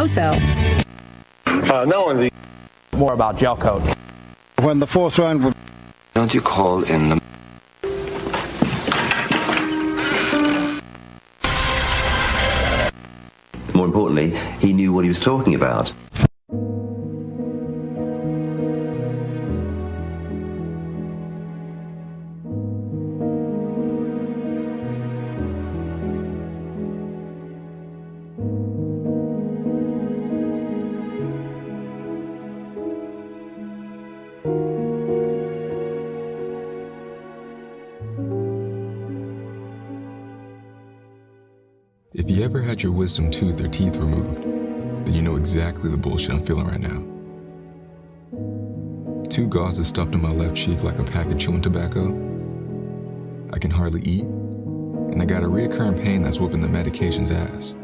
so-so. No, in the... More about gel coat. When the fourth round would... Don't you call in the... More importantly, he knew what he was talking about. If you ever had your wisdom tooth or teeth removed, then you know exactly the bullshit I'm feeling right now. 2 gauzes stuffed in my left cheek like a pack of chewing tobacco. I can hardly eat, and I got a reoccurring pain that's whooping the medication's ass.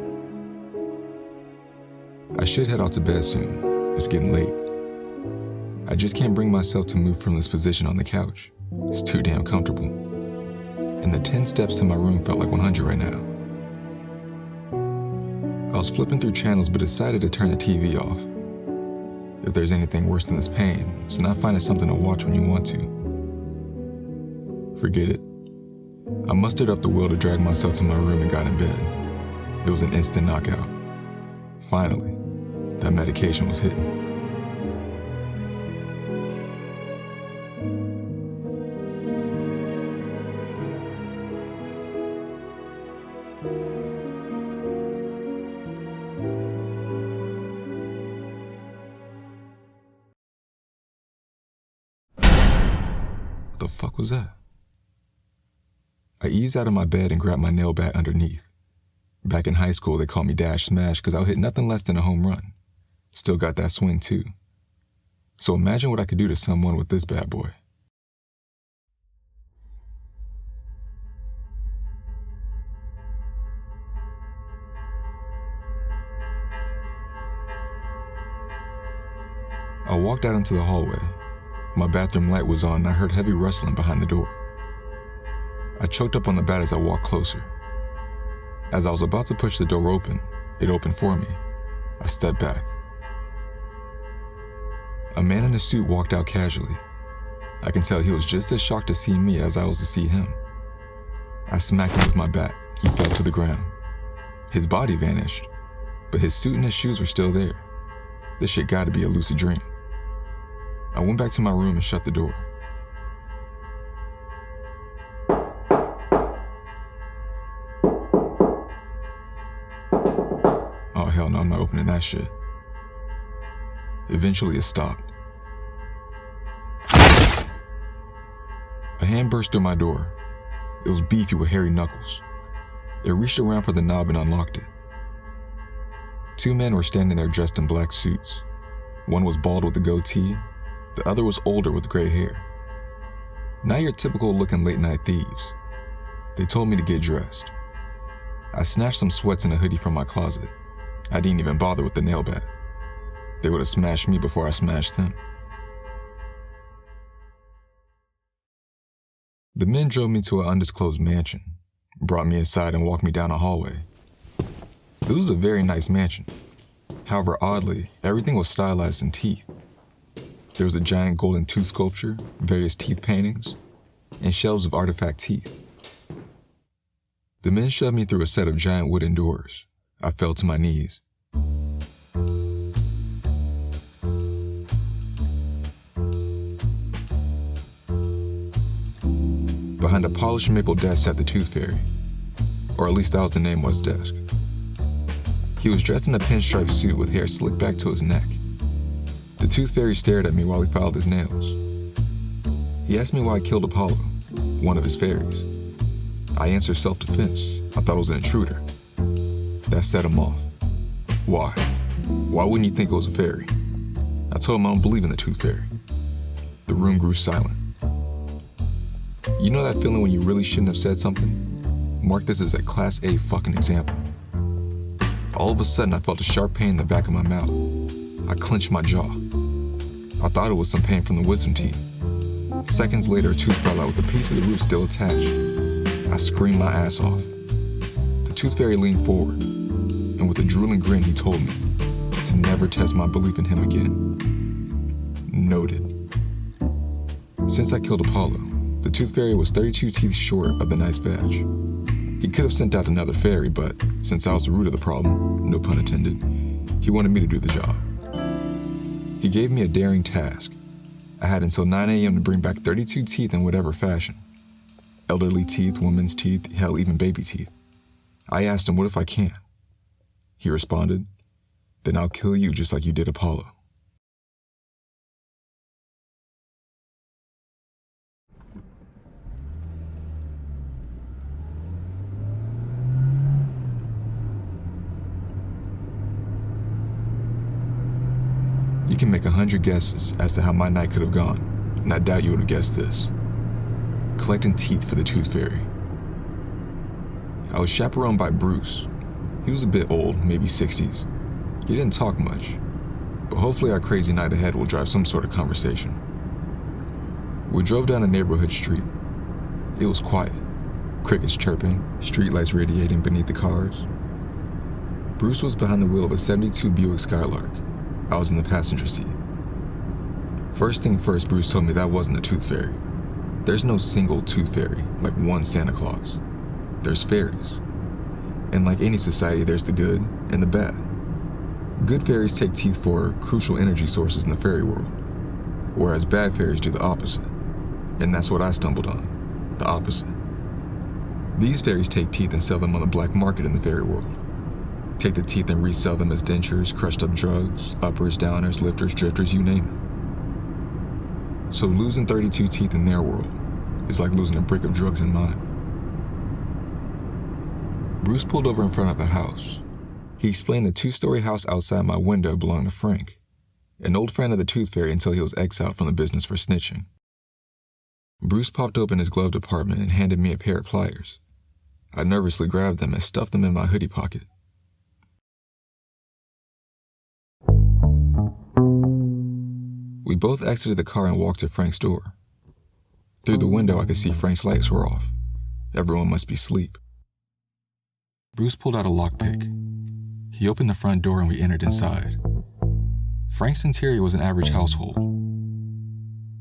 I should head out to bed soon. It's getting late. I just can't bring myself to move from this position on the couch. It's too damn comfortable. And the 10 steps to my room felt like 100 right now. I was flipping through channels but decided to turn the TV off. If there's anything worse than this pain, it's not finding something to watch when you want to. Forget it. I mustered up the will to drag myself to my room and got in bed. It was an instant knockout. Finally, that medication was hitting. What the fuck was that? I eased out of my bed and grabbed my nail bat underneath. Back in high school, they called me Dash Smash because I'll hit nothing less than a home run. Still got that swing too. So imagine what I could do to someone with this bad boy. I walked out into the hallway. My bathroom light was on and I heard heavy rustling behind the door. I choked up on the bat as I walked closer. As I was about to push the door open, it opened for me. I stepped back. A man in a suit walked out casually. I can tell he was just as shocked to see me as I was to see him. I smacked him with my bat. He fell to the ground. His body vanished, but his suit and his shoes were still there. This shit gotta be a lucid dream. I went back to my room and shut the door. Oh hell no, I'm not opening that shit. Eventually it stopped. A hand burst through my door. It was beefy with hairy knuckles. It reached around for the knob and unlocked it. 2 men were standing there dressed in black suits. One was bald with a goatee, the other was older with gray hair. Not your typical looking late night thieves. They told me to get dressed. I snatched some sweats and a hoodie from my closet. I didn't even bother with the nail bat. They would have smashed me before I smashed them. The men drove me to an undisclosed mansion, brought me inside and walked me down a hallway. It was a very nice mansion. However, oddly, everything was stylized in teeth. There was a giant golden tooth sculpture, various teeth paintings, and shelves of artifact teeth. The men shoved me through a set of giant wooden doors. I fell to my knees. Behind a polished maple desk sat the Tooth Fairy, or at least that was the name on his desk. He was dressed in a pinstripe suit with hair slicked back to his neck. The Tooth Fairy stared at me while he filed his nails. He asked me why I killed Apollo, one of his fairies. I answered self-defense. I thought it was an intruder. That set him off. Why? Why wouldn't you think it was a fairy? I told him I don't believe in the Tooth Fairy. The room grew silent. You know that feeling when you really shouldn't have said something? Mark this as a Class A fucking example. All of a sudden, I felt a sharp pain in the back of my mouth. I clenched my jaw. I thought it was some pain from the wisdom teeth. Seconds later, a tooth fell out with a piece of the roof still attached. I screamed my ass off. The Tooth Fairy leaned forward, and with a drooling grin, he told me, never test my belief in him again. Noted. Since I killed Apollo, the Tooth Fairy was 32 teeth short of the nice badge. He could have sent out another fairy, but since I was the root of the problem, no pun intended, he wanted me to do the job. He gave me a daring task. I had until 9 a.m. to bring back 32 teeth in whatever fashion. Elderly teeth, women's teeth, hell, even baby teeth. I asked him, what if I can't? He responded, then I'll kill you just like you did Apollo. You can make 100 guesses as to how my night could have gone, and I doubt you would have guessed this. Collecting teeth for the Tooth Fairy. I was chaperoned by Bruce. He was a bit old, maybe 60s. He didn't talk much, but hopefully our crazy night ahead will drive some sort of conversation. We drove down a neighborhood street. It was quiet. Crickets chirping, streetlights radiating beneath the cars. Bruce was behind the wheel of a 72 Buick Skylark. I was in the passenger seat. First thing first, Bruce told me that wasn't the Tooth Fairy. There's no single Tooth Fairy, like one Santa Claus. There's fairies. And like any society, there's the good and the bad. Good fairies take teeth for crucial energy sources in the fairy world, whereas bad fairies do the opposite. And that's what I stumbled on, the opposite. These fairies take teeth and sell them on the black market in the fairy world. Take the teeth and resell them as dentures, crushed up drugs, uppers, downers, lifters, drifters, you name it. So losing 32 teeth in their world is like losing a brick of drugs in mine. Bruce pulled over in front of a house. He explained the 2-story house outside my window belonged to Frank, an old friend of the Tooth Fairy until he was exiled from the business for snitching. Bruce popped open his glove compartment and handed me a pair of pliers. I nervously grabbed them and stuffed them in my hoodie pocket. We both exited the car and walked to Frank's door. Through the window, I could see Frank's lights were off. Everyone must be asleep. Bruce pulled out a lockpick. He opened the front door and we entered inside. Frank's interior was an average household.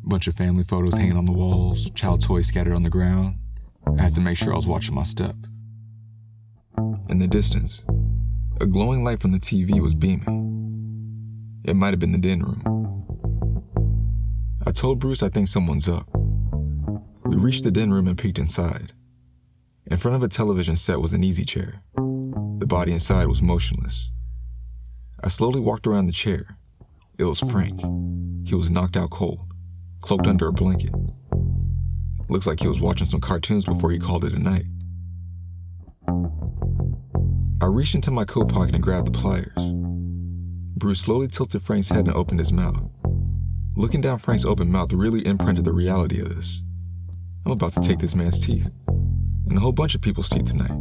Bunch of family photos hanging on the walls, child toys scattered on the ground. I had to make sure I was watching my step. In the distance, a glowing light from the TV was beaming. It might have been the den room. I told Bruce I think someone's up. We reached the den room and peeked inside. In front of a television set was an easy chair. The body inside was motionless. I slowly walked around the chair. It was Frank. He was knocked out cold, cloaked under a blanket. Looks like he was watching some cartoons before he called it a night. I reached into my coat pocket and grabbed the pliers. Bruce slowly tilted Frank's head and opened his mouth. Looking down Frank's open mouth really imprinted the reality of this. I'm about to take this man's teeth, and a whole bunch of people's teeth tonight.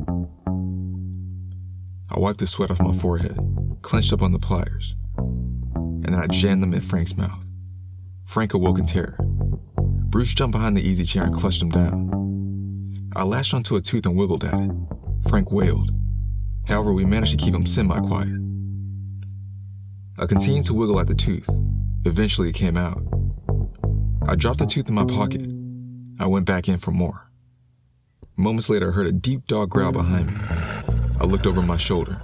I wiped the sweat off my forehead, clenched up on the pliers, and then I jammed them in Frank's mouth. Frank awoke in terror. Bruce jumped behind the easy chair and clutched him down. I lashed onto a tooth and wiggled at it. Frank wailed. However, we managed to keep him semi-quiet. I continued to wiggle at the tooth. Eventually, it came out. I dropped the tooth in my pocket. I went back in for more. Moments later, I heard a deep dog growl behind me. I looked over my shoulder.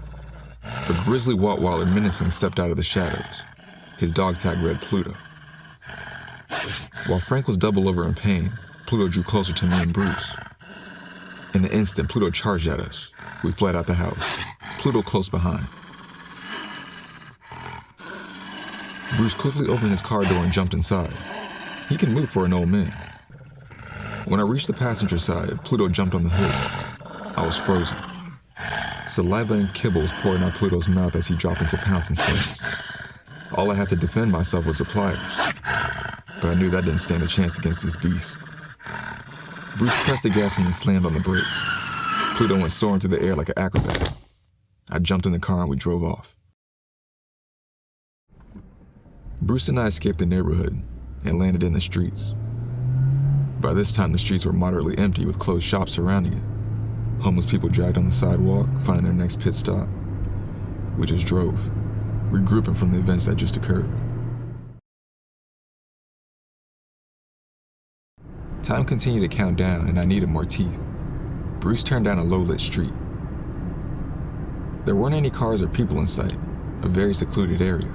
A grizzly Rottweiler menacing stepped out of the shadows. His dog tag read Pluto. While Frank was double over in pain, Pluto drew closer to me and Bruce. In an instant, Pluto charged at us. We fled out the house, Pluto close behind. Bruce quickly opened his car door and jumped inside. He can move for an old man. When I reached the passenger side, Pluto jumped on the hood. I was frozen. Saliva and kibble was pouring out Pluto's mouth as he dropped into pouncing stance. All I had to defend myself was the pliers, but I knew that didn't stand a chance against this beast. Bruce pressed the gas and then slammed on the brakes. Pluto went soaring through the air like an acrobat. I jumped in the car and we drove off. Bruce and I escaped the neighborhood and landed in the streets. By this time, the streets were moderately empty with closed shops surrounding it. Homeless people dragged on the sidewalk, finding their next pit stop. We just drove, regrouping from the events that just occurred. Time continued to count down and I needed more teeth. Bruce turned down a low-lit street. There weren't any cars or people in sight, a very secluded area.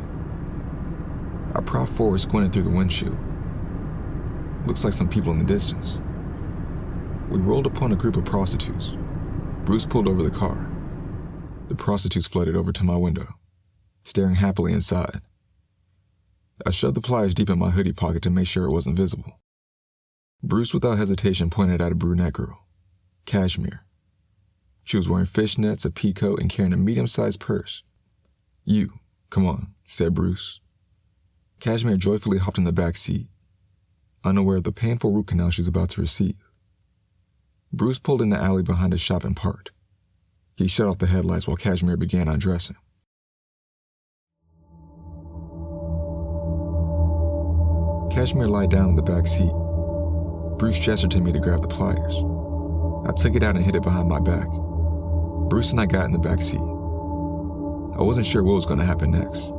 I propped forward, squinted through the windshield. Looks like some people in the distance. We rolled upon a group of prostitutes. Bruce pulled over the car. The prostitutes flooded over to my window, staring happily inside. I shoved the pliers deep in my hoodie pocket to make sure it wasn't visible. Bruce, without hesitation, pointed at a brunette girl, Cashmere. She was wearing fishnets, a peacoat, and carrying a medium-sized purse. "You, come on," said Bruce. Cashmere joyfully hopped in the back seat, unaware of the painful root canal she was about to receive. Bruce pulled in the alley behind a shop and parked. He shut off the headlights while Cashmere began undressing. Cashmere lied down in the back seat. Bruce gestured to me to grab the pliers. I took it out and hid it behind my back. Bruce and I got in the back seat. I wasn't sure what was going to happen next.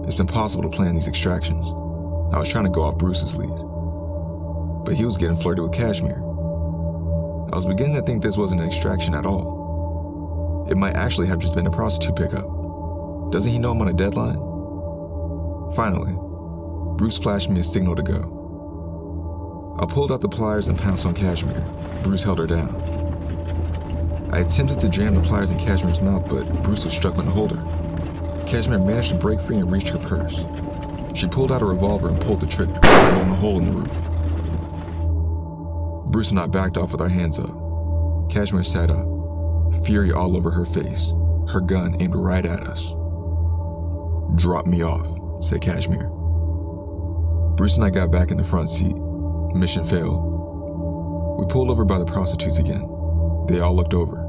It's impossible to plan these extractions. I was trying to go off Bruce's lead. But he was getting flirted with Cashmere. I was beginning to think this wasn't an extraction at all. It might actually have just been a prostitute pickup. Doesn't he know I'm on a deadline? Finally, Bruce flashed me a signal to go. I pulled out the pliers and pounced on Cashmere. Bruce held her down. I attempted to jam the pliers in Cashmere's mouth, but Bruce was struggling to hold her. Cashmere managed to break free and reached her purse. She pulled out a revolver and pulled the trigger, blowing a hole in the roof. Bruce and I backed off with our hands up. Cashmere sat up, fury all over her face, her gun aimed right at us. "Drop me off," said Cashmere. Bruce and I got back in the front seat. Mission failed. We pulled over by the prostitutes again. They all looked over.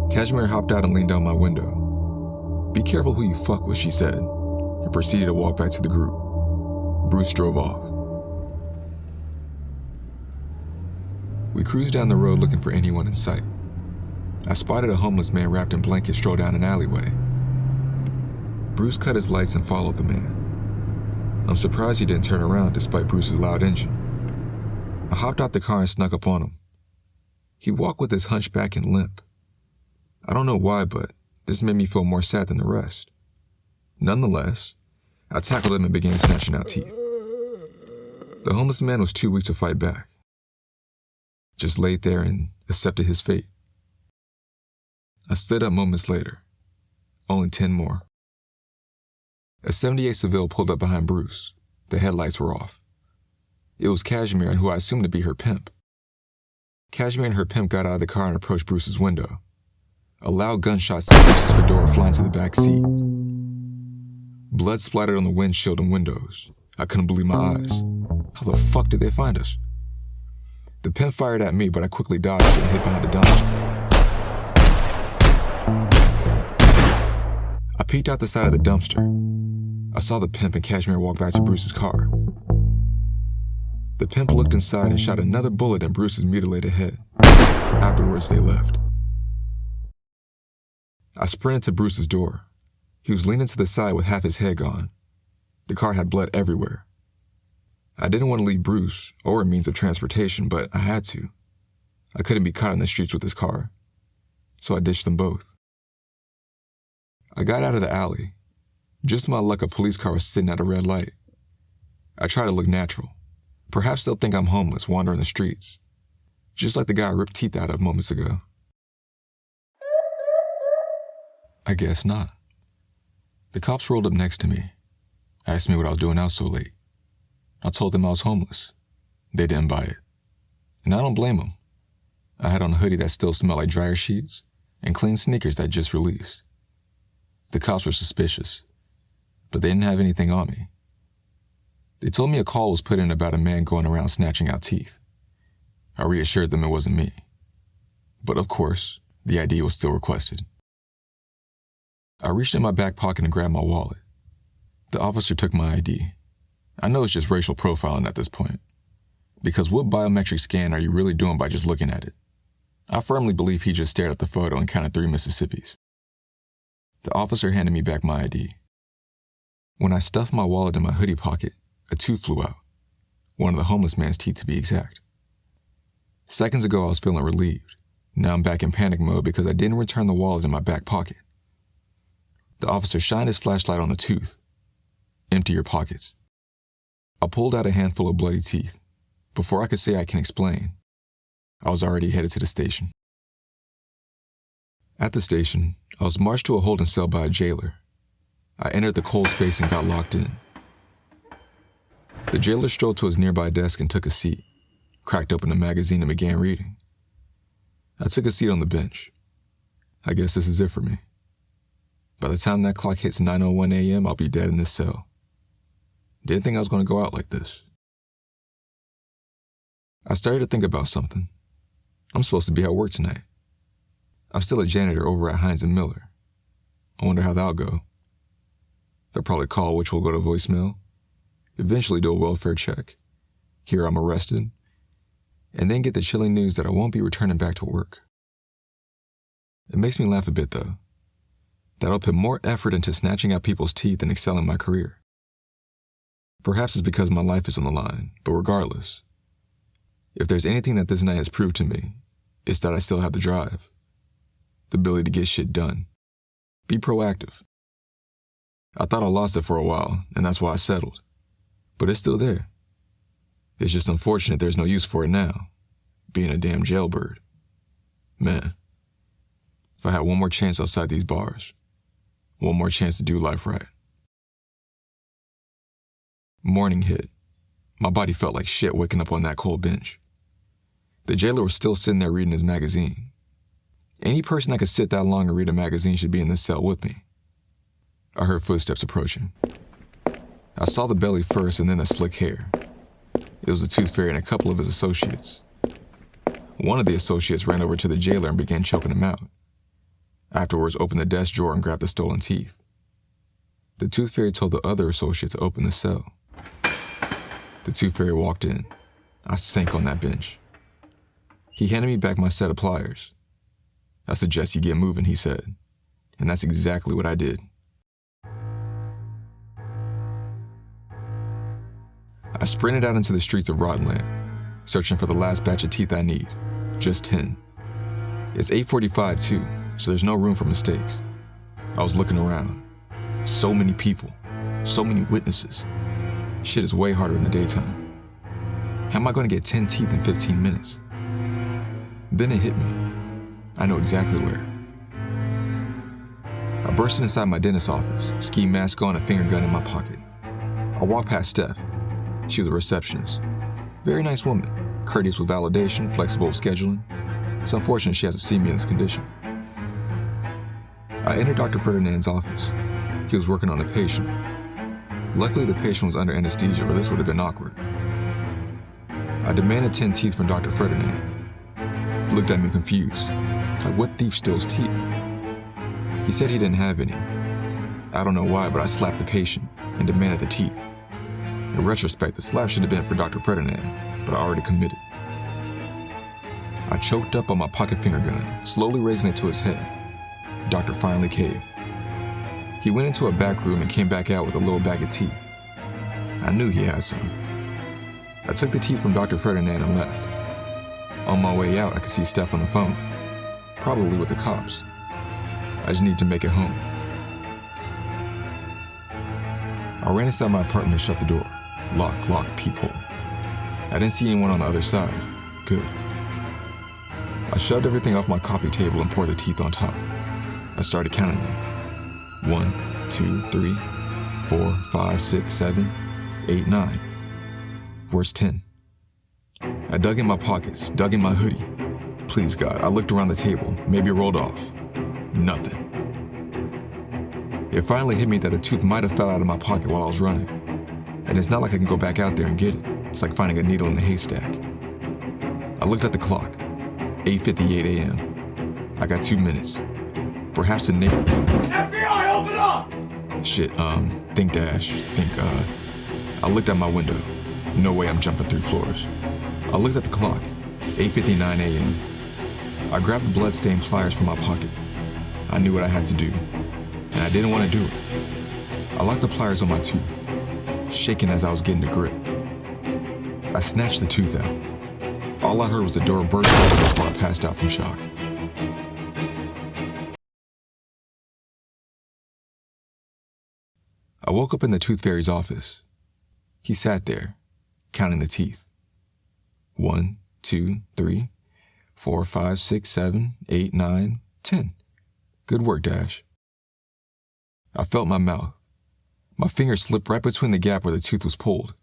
Cashmere hopped out and leaned down my window. "Be careful who you fuck with," she said, and proceeded to walk back to the group. Bruce drove off. We cruised down the road looking for anyone in sight. I spotted a homeless man wrapped in blankets stroll down an alleyway. Bruce cut his lights and followed the man. I'm surprised he didn't turn around despite Bruce's loud engine. I hopped out the car and snuck up on him. He walked with his hunchback and limp. I don't know why, but this made me feel more sad than the rest. Nonetheless, I tackled him and began snatching out teeth. The homeless man was too weak to fight back. Just laid there and accepted his fate. I stood up moments later. Only 10 more. A 78 Seville pulled up behind Bruce. The headlights were off. It was Cashmere and who I assumed to be her pimp. Cashmere and her pimp got out of the car and approached Bruce's window. A loud gunshot sent Bruce's fedora flying to the back seat. Blood splattered on the windshield and windows. I couldn't believe my eyes. How the fuck did they find us? The pimp fired at me, but I quickly dodged and hid behind a dumpster. I peeked out the side of the dumpster. I saw the pimp and Cashmere walk back to Bruce's car. The pimp looked inside and shot another bullet in Bruce's mutilated head. Afterwards, they left. I sprinted to Bruce's door. He was leaning to the side with half his head gone. The car had blood everywhere. I didn't want to leave Bruce or a means of transportation, but I had to. I couldn't be caught in the streets with his car, so I ditched them both. I got out of the alley. Just my luck, a police car was sitting at a red light. I tried to look natural. Perhaps they'll think I'm homeless, wandering the streets, just like the guy I ripped teeth out of moments ago. I guess not. The cops rolled up next to me, asked me what I was doing out so late. I told them I was homeless. They didn't buy it. And I don't blame them. I had on a hoodie that still smelled like dryer sheets and clean sneakers that just released. The cops were suspicious, but they didn't have anything on me. They told me a call was put in about a man going around snatching out teeth. I reassured them it wasn't me. But of course, the ID was still requested. I reached in my back pocket and grabbed my wallet. The officer took my ID. I know it's just racial profiling at this point. Because what biometric scan are you really doing by just looking at it? I firmly believe he just stared at the photo and counted 3 Mississippis. The officer handed me back my ID. When I stuffed my wallet in my hoodie pocket, a tooth flew out. One of the homeless man's teeth, to be exact. Seconds ago, I was feeling relieved. Now I'm back in panic mode because I didn't return the wallet in my back pocket. The officer shined his flashlight on the tooth. Empty your pockets. I pulled out a handful of bloody teeth. Before I could say I can explain, I was already headed to the station. At the station, I was marched to a holding cell by a jailer. I entered the cold space and got locked in. The jailer strolled to his nearby desk and took a seat, cracked open a magazine and began reading. I took a seat on the bench. I guess this is it for me. By the time that clock hits 9:01 a.m., I'll be dead in this cell. Didn't think I was going to go out like this. I started to think about something. I'm supposed to be at work tonight. I'm still a janitor over at Hines & Miller. I wonder how that'll go. They'll probably call, which will go to voicemail. Eventually do a welfare check. Hear I'm arrested. And then get the chilling news that I won't be returning back to work. It makes me laugh a bit, though. That I'll put more effort into snatching out people's teeth than excelling my career. Perhaps it's because my life is on the line, but regardless, if there's anything that this night has proved to me, it's that I still have the drive. The ability to get shit done. Be proactive. I thought I lost it for a while, and that's why I settled. But it's still there. It's just unfortunate there's no use for it now, being a damn jailbird. Man, if I had one more chance outside these bars, one more chance to do life right. Morning hit. My body felt like shit waking up on that cold bench. The jailer was still sitting there reading his magazine. Any person that could sit that long and read a magazine should be in this cell with me. I heard footsteps approaching. I saw the belly first and then the slick hair. It was the Tooth Fairy and a couple of his associates. One of the associates ran over to the jailer and began choking him out. Afterwards, opened the desk drawer and grabbed the stolen teeth. The Tooth Fairy told the other associate to open the cell. The Tooth Fairy walked in. I sank on that bench. He handed me back my set of pliers. I suggest you get moving, he said. And that's exactly what I did. I sprinted out into the streets of Rottenland, searching for the last batch of teeth I need. Just 10. It's 8:45 too, so there's no room for mistakes. I was looking around. So many people. So many witnesses. Shit is way harder in the daytime. How am I going to get 10 teeth in 15 minutes? Then it hit me. I know exactly where. I bursted inside my dentist's office, ski mask on, a finger gun in my pocket. I walked past Steph. She was a receptionist. Very nice woman, courteous with validation, flexible with scheduling. It's unfortunate she has to see me in this condition. I entered Dr. Ferdinand's office. He was working on a patient. Luckily, the patient was under anesthesia, or this would have been awkward. I demanded 10 teeth from Dr. Ferdinand. He looked at me confused. Like, what thief steals teeth? He said he didn't have any. I don't know why, but I slapped the patient and demanded the teeth. In retrospect, the slap should have been for Dr. Ferdinand, but I already committed. I choked up on my pocket finger gun, slowly raising it to his head. The doctor finally caved. He went into a back room and came back out with a little bag of teeth. I knew he had some. I took the teeth from Dr. Ferdinand and left. On my way out, I could see Steph on the phone, probably with the cops. I just need to make it home. I ran inside my apartment and shut the door. Lock, peephole. I didn't see anyone on the other side. Good. I shoved everything off my coffee table and poured the teeth on top. I started counting them. 1, 2, 3, 4, 5, 6, 7, 8, 9. Where's 10? I dug in my pockets, dug in my hoodie. Please, God, I looked around the table. Maybe it rolled off. Nothing. It finally hit me that the tooth might have fell out of my pocket while I was running. And it's not like I can go back out there and get it. It's like finding a needle in the haystack. I looked at the clock. 8:58 a.m. I got 2 minutes. Perhaps the neighbor... FBI, open up! Shit, think dash, think, I looked out my window. No way I'm jumping through floors. I looked at the clock. 8:59 a.m. I grabbed the blood-stained pliers from my pocket. I knew what I had to do, and I didn't want to do it. I locked the pliers on my tooth, shaking as I was getting a grip. I snatched the tooth out. All I heard was the door burst open before I passed out from shock. I woke up in the Tooth Fairy's office. He sat there, counting the teeth. 1, 2, 3, 4, 5, 6, 7, 8, 9, 10. Good work, Dash. I felt my mouth. My finger slipped right between the gap where the tooth was pulled.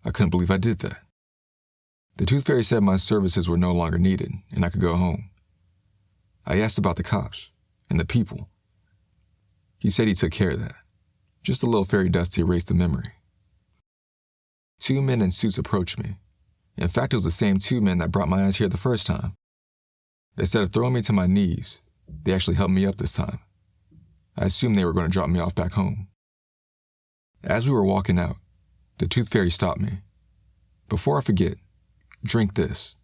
I couldn't believe I did that. The Tooth Fairy said my services were no longer needed and I could go home. I asked about the cops and the people. He said he took care of that. Just a little fairy dust to erase the memory. 2 men in suits approached me. In fact, it was the same 2 men that brought my ass here the first time. Instead of throwing me to my knees, they actually helped me up this time. I assumed they were going to drop me off back home. As we were walking out, the Tooth Fairy stopped me. Before I forget, drink this.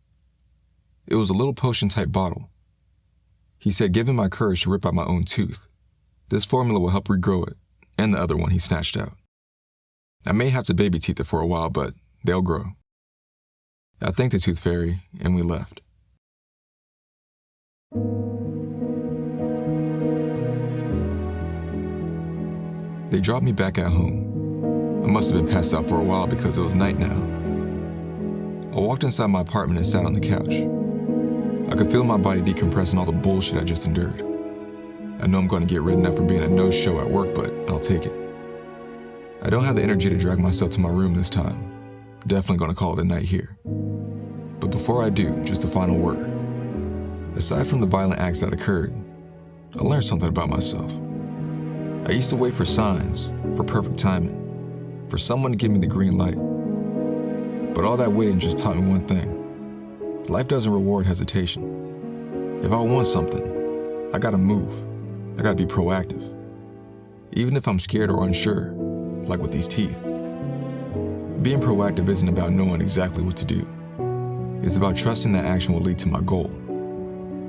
It was a little potion-type bottle. He said, given my courage to rip out my own tooth, this formula will help regrow it, and the other one he snatched out. I may have to baby teeth it for a while, but they'll grow. I thanked the Tooth Fairy, and we left. They dropped me back at home. I must have been passed out for a while because it was night now. I walked inside my apartment and sat on the couch. I could feel my body decompressing all the bullshit I just endured. I know I'm going to get written up for being a no-show at work, but I'll take it. I don't have the energy to drag myself to my room this time. Definitely going to call it a night here. But before I do, just a final word. Aside from the violent acts that occurred, I learned something about myself. I used to wait for signs, for perfect timing, for someone to give me the green light. But all that waiting just taught me one thing. Life doesn't reward hesitation. If I want something, I gotta move. I gotta be proactive. Even if I'm scared or unsure, like with these teeth. Being proactive isn't about knowing exactly what to do. It's about trusting that action will lead to my goal.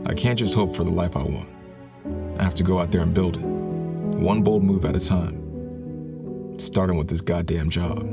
I can't just hope for the life I want. I have to go out there and build it. One bold move at a time. Starting with this goddamn job.